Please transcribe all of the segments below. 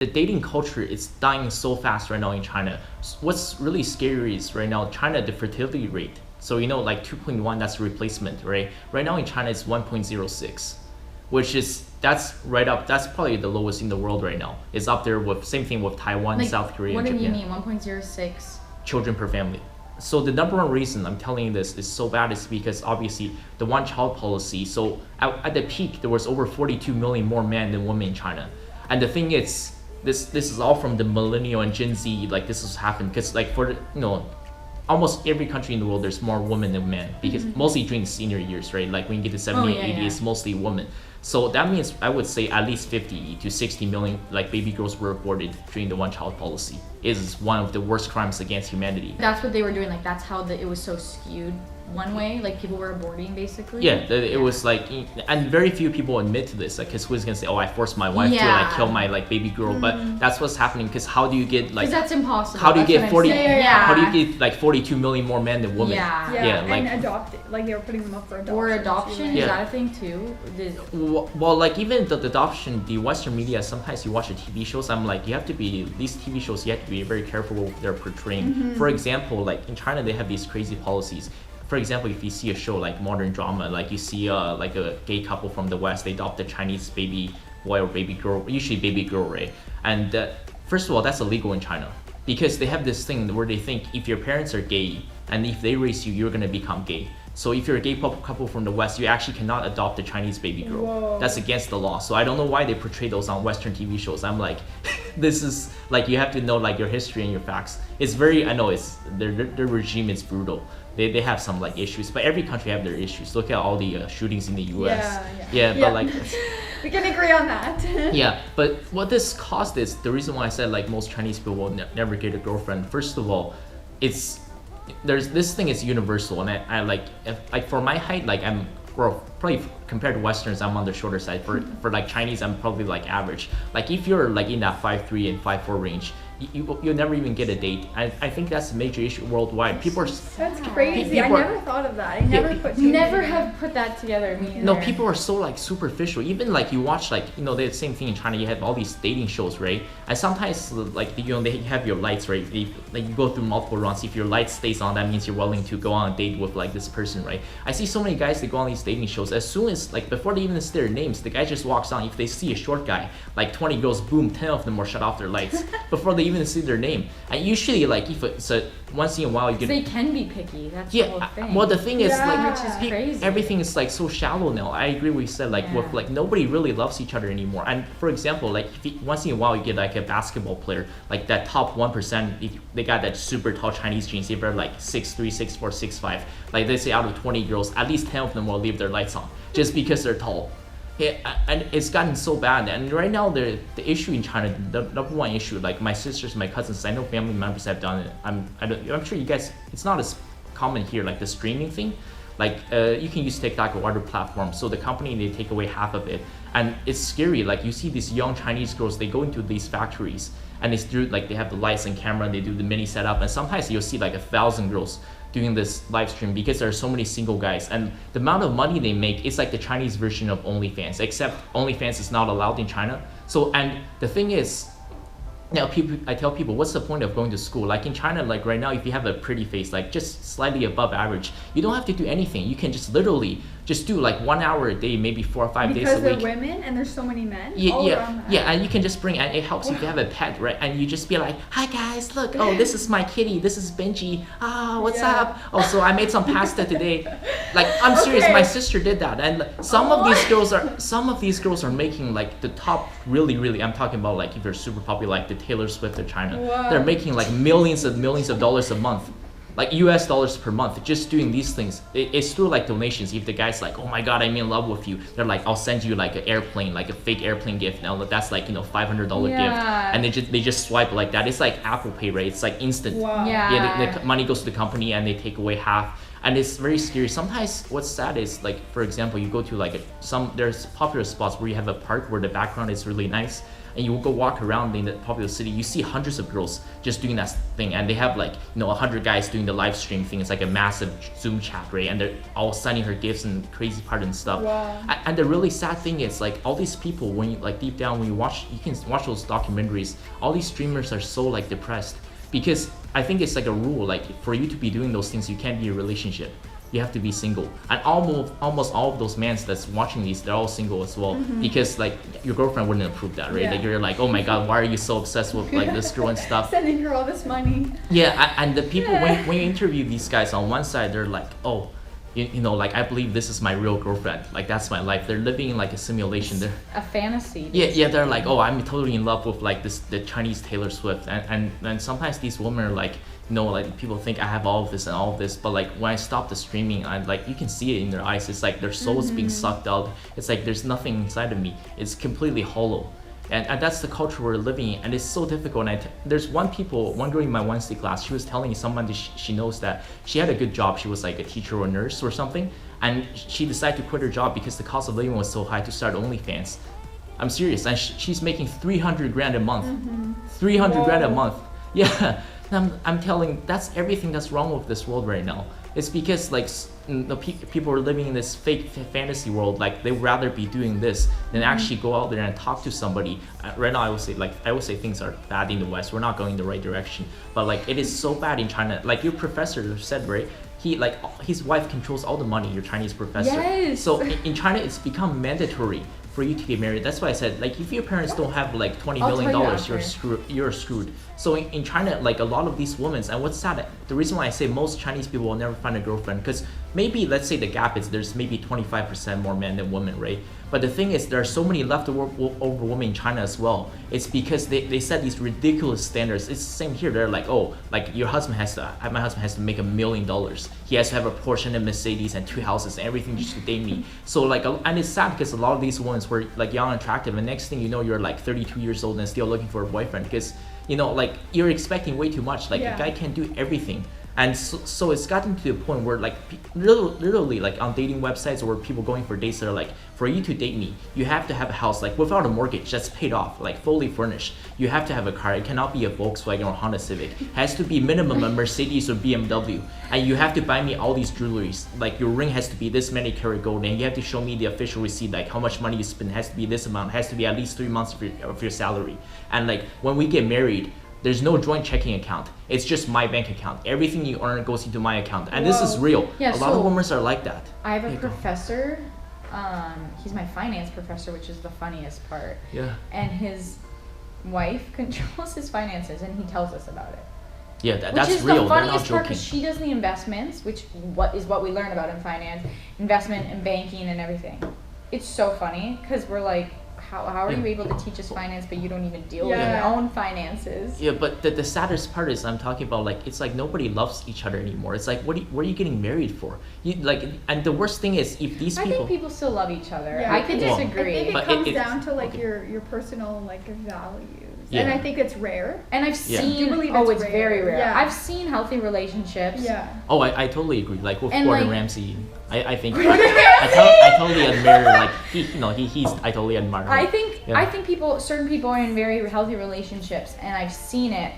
the dating culture is dying so fast right now in China. What's really scary is right now China, the fertility rate. So like 2.1, that's the replacement, right? Right now in China it's 1.06, which is that's right up. That's probably the lowest in the world right now. It's up there with same thing with Taiwan, Like, South Korea, what and do you Japan. mean 1.06? Children per family. So the number one reason I'm telling you this is so bad is because obviously the one child policy. So at the peak there was over 42 million more men than women in China, and the thing is this is all from the millennial and Gen Z. Like this has happened because like for almost every country in the world there's more women than men because mostly during the senior years, right? Like when you get to 70 yeah, 80 yeah. it's mostly women. So that means I would say at least 50 to 60 million like baby girls were aborted during the one child policy. It is one of the worst crimes against humanity. That's what they were doing. Like that's how it was so skewed one way. Like people were aborting basically. Yeah, it was like, and very few people admit to this. Like, cause who's gonna say, "Oh, I forced my wife to like Yeah. kill my like baby girl"? But that's what's happening. Cause how do you get like? Because that's impossible. How do you That's get what I'm 40? saying. How do you get like 42 million more men than women? Yeah. Yeah, like- and adopt it. Like they were putting them up for adoption. Or adoption, Yeah. is that a thing too? Well, like even the adoption, the Western media. Sometimes you watch the TV shows. I'm like, you have to be these TV shows. You have to be very careful with what they're portraying. For example, like in China, they have these crazy policies. For example, if you see a show like modern drama, like you see like a gay couple from the West, they adopt a Chinese baby boy or baby girl, usually baby girl, right? And first of all, that's illegal in China because they have this thing where they think if your parents are gay and if they raise you, you're gonna become gay. So if you're a gay couple from the West, you actually cannot adopt a Chinese baby girl. Whoa. That's against the law. So I don't know why they portray those on Western TV shows. I'm like, this is like you have to know like your history and your facts. It's very, I know it's their regime is brutal. They have some like issues, but every country have their issues. Look at all the shootings in the U.S. Yeah. But like. We can agree on that. Yeah, but what this cost is the reason why I said like most Chinese people will never get a girlfriend. First of all, there's this thing is universal, and I like like for my height, like I'm probably compared to Westerners, I'm on the shorter side. For like Chinese, I'm probably like average. Like if you're like in that 5'3" and 5'4" range, you'll never even get a date. I think that's a major issue worldwide. People are That's crazy. People I are- never thought of that. I never put two Never together. have put that together. Me No, either. people are so like superficial. Even like you watch like the same thing in China. You have all these dating shows, right? And sometimes like they have your lights, right? Like you go through multiple runs. If your light stays on, that means you're willing to go on a date with like this person, right? I see so many guys that go on these dating shows. As soon as like before they even see their names, the guy just walks on. If they see a short guy, like 20 girls, boom, 10 of them will shut off their lights before they even see their name. And usually like if it's once in a while you get They can be picky. That's the whole thing. well, the thing is, Yeah. like, Which is pe- crazy. everything is like so shallow now. I agree with you said, like, with Yeah. like nobody really loves each other anymore. And for example, like once in a while you get like a basketball player, like that top 1%, they got that super tall Chinese genes. They're like 6'3", 6'4", 6'5". Like they say, out of 20 girls, at least 10 of them will leave their lights on just because they're tall. Yeah, and it's gotten so bad. And right now, the issue in China, the number one issue, like my sisters, my cousins, I know family members have done it. I'm sure you guys, it's not as common here, like the streaming thing. Like you can use TikTok or other platforms. So the company, they take away half of it, and it's scary. Like you see these young Chinese girls, they go into these factories and they have the lights and camera, and they do the mini setup, and sometimes you'll see like 1,000 girls doing this live stream because there are so many single guys, and the amount of money they make is like the Chinese version of OnlyFans, except OnlyFans is not allowed in China. So, and the thing is, now I tell people, what's the point of going to school? Like in China, like right now, if you have a pretty face, like just slightly above average, you don't have to do anything. You can just literally just do like 1 hour a day, maybe 4 or 5 days Because a they're week. women and there's so many men Yeah, all yeah, around that. yeah, and you can just bring, and it helps if you have a pet, right? And you just be like, "Hi guys, look, oh, this is my kitty, this is Benji. Ah, what's Yeah. up? Oh, so I made some pasta today." Like, I'm serious, Okay. my sister did that, and some of these girls are making like the top, really. I'm talking about like if you're super popular, like the Taylor Swift of China. Wow. They're making like millions of dollars a month. Like US dollars per month, just doing these things. It's through like donations. If the guy's like, "Oh my god, I'm in love with you," they're like, "I'll send you like an airplane, like a fake airplane gift." Now that's like $500 gift, Yeah. and they just swipe like that. It's like Apple Pay, right? It's like instant. Wow. Yeah. The money goes to the company and they take away half. and it's very scary. Sometimes what's sad is like, for example, you go to like there's popular spots where you have a park where the background is really nice, and you go walk around in the popular city, you see hundreds of girls just doing that thing, and they have like 100 guys doing the live stream thing. It's like a massive Zoom chat, right? And they're all sending her gifts and crazy part and stuff. Wow. And the really sad thing is like all these people, when you like deep down when you can watch those documentaries, all these streamers are so like depressed, because I think it's like a rule, like for you to be doing those things, you can't be in a relationship. You have to be single, and almost all of those men that's watching these, they're all single as well, because like your girlfriend wouldn't approve that, right? Yeah. Like you're like, oh my god, why are you so obsessed with like this girl and stuff? Sending her all this money. Yeah, and the people when you interview these guys, on one side they're like, oh, you know, like I believe this is my real girlfriend, like that's my life. They're living in like a simulation. They're A fantasy. yeah, they're like, oh, I'm totally in love with like the Chinese Taylor Swift, and sometimes these women are like, like people think I have all of this and all of this, but like when I stop the streaming, I like you can see it in their eyes. It's like their soul is being sucked out. It's like there's nothing inside of me. It's completely hollow, and that's the culture we're living in, and it's so difficult. And there's one girl in my Wednesday class. She was telling someone that she knows that she had a good job. She was like a teacher or a nurse or something, and she decided to quit her job because the cost of living was so high to start OnlyFans. I'm serious, and she's making 300 grand a month. 300 grand a month. Yeah. I'm telling, that's everything that's wrong with this world right now. It's because like people are living in this fake fantasy world. Like they would rather be doing this than actually go out there and talk to somebody. Right now, I would say things are bad in the West. We're not going the right direction. But like it is so bad in China. Like your professor said, right? His wife controls all the money. Your Chinese professor. Yes. So in China, it's become mandatory for you to get married. That's why I said, like, if your parents don't have like $20 million, you're screwed. So in China, like a lot of these women, and what's sad, the reason why I say most Chinese people will never find a girlfriend, because maybe let's say the gap is there's maybe 25% more men than women, right? But the thing is, there are so many leftover women in China as well. It's because they set these ridiculous standards. It's the same here. They're like, oh, like my husband has to make $1 million. He has to have a Porsche and a Mercedes and 2 houses and everything just to date me. So like, and it's sad because a lot of these women were like young and attractive, and next thing you know, you're like 32 years old and still looking for a boyfriend because like you're expecting way too much. Like a guy can't do everything. And so it's gotten to the point where like literally like on dating websites or people going for dates that are like, for you to date me, you have to have a house like without a mortgage that's paid off, like fully furnished. You have to have a car. It cannot be a Volkswagen or Honda Civic. It has to be minimum a Mercedes or BMW. And you have to buy me all these jewelries. Like your ring has to be this many karat gold, and you have to show me the official receipt, like how much money you spend. It has to be this amount. It has to be at least 3 months of your salary. And like when we get married, there's no joint checking account. It's just my bank account. Everything you earn goes into my account. And this is real. Yeah, a lot of women are like that. I have a professor, he's my finance professor, which is the funniest part. Yeah. And his wife controls his finances, and he tells us about it. Yeah, that's which is real. the They're not funniest part, joking. because she does the investments, which is what we learn about in finance, investment and banking and everything. It's so funny, because we're like, how are you able to teach us finance, but you don't even deal with your own finances? Yeah, but the saddest part is I'm talking about like it's like nobody loves each other anymore. It's like what are you getting married for? And the worst thing is if these people. I think people still love each other. Yeah. I could Well, disagree. I think But it comes it- down to like okay. your personal like values, Yeah. and I think it's rare. And I've Yeah. seen, Do you believe it's it's rare? very rare. Yeah. I've seen healthy relationships. Yeah. Oh, I totally agree. Like with And, Gordon like- Ramsay, I think I totally admire like he's I totally admire him. I think Yeah. I think certain people are in very healthy relationships, and I've seen it.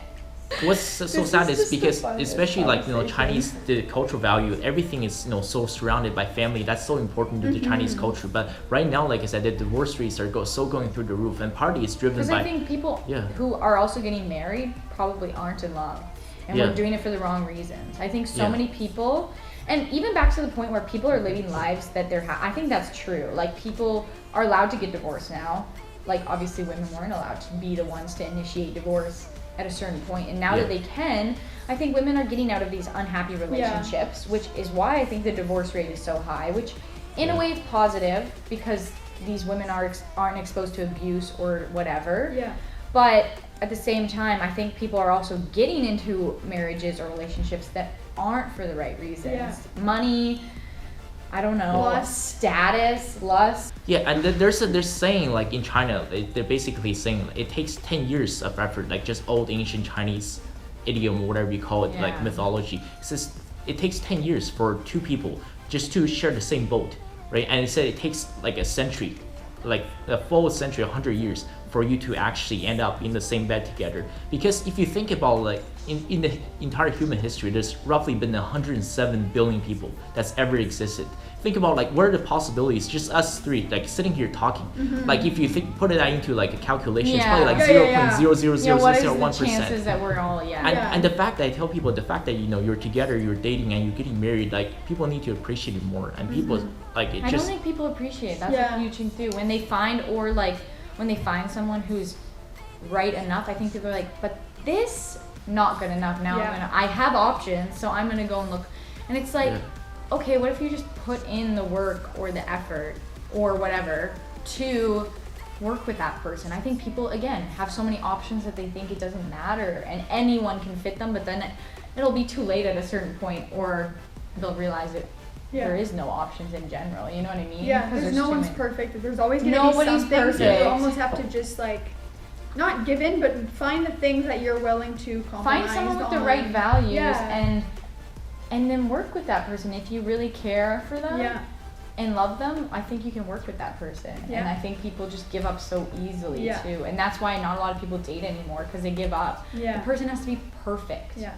What's so This sad is is just the because funniest especially like conversation. Chinese, the cultural value, everything is so surrounded by family. That's so important to the Chinese culture. But right now, like I said, the divorce rates are going through the roof, and partly it's driven Because by I think people Yeah. who are also getting married probably aren't in love, and Yeah. we're doing it for the wrong reasons. I think so Yeah. many people, and even back to the point where people are living lives that they're. I think that's true. Like people are allowed to get divorced now. Like obviously women weren't allowed to be the ones to initiate divorce at a certain point, and now Yeah. that they can, I think women are getting out of these unhappy relationships, which is why I think the divorce rate is so high. Which, in a Yeah. way, is positive because these women aren't exposed to abuse or whatever. Yeah. But at the same time, I think people are also getting into marriages or relationships that aren't for the right reasons. Yeah. Money, I don't know, Lust. status, lust. Yeah, and they're saying like in China, they're basically saying it takes 10 years of effort, like just old ancient Chinese idiom or whatever you call it, like Yeah. mythology. It says it takes 10 years for two people just to share the same boat, right? And it said it takes like a century, like a full century, 100 years for you to actually end up in the same bed together. Because if you think about like in the entire human history, there's roughly been 107 billion people that's ever existed. Think about like what are the possibilities? Just us three, like sitting here talking. Like if you put it into like a calculation, it's probably like Yeah. 0.00001%. what is the chances that we're all And the fact that I tell people, the fact that you're together, you're dating, and you're getting married, like people need to appreciate it more. And people like it I just don't think people appreciate. That's Yeah. a huge thing too. When they find when they find someone who's right enough, I think people are like, but this not good enough. Now Yeah. I have options, so I'm gonna go and look. And it's like, okay, what if you just put in the work or the effort or whatever to work with that person? I think people again have so many options that they think it doesn't matter and anyone can fit them, but then it'll be too late at a certain point, or they'll realize it. Yeah. There is no options in general, you know what I mean? Yeah, 'Cause because no too one's many. perfect. There's always gonna Nobody's be something. So perfect. you almost have to just like, not give in, but find the things that you're willing to compromise Find someone with the on. right values Yeah. and then work with that person. If you really care for them Yeah. and love them, I think you can work with that person. And Yeah. I think people just give up so easily Yeah. too. And that's why not a lot of people date anymore, because they give up. Yeah. The person has to be perfect. Yeah.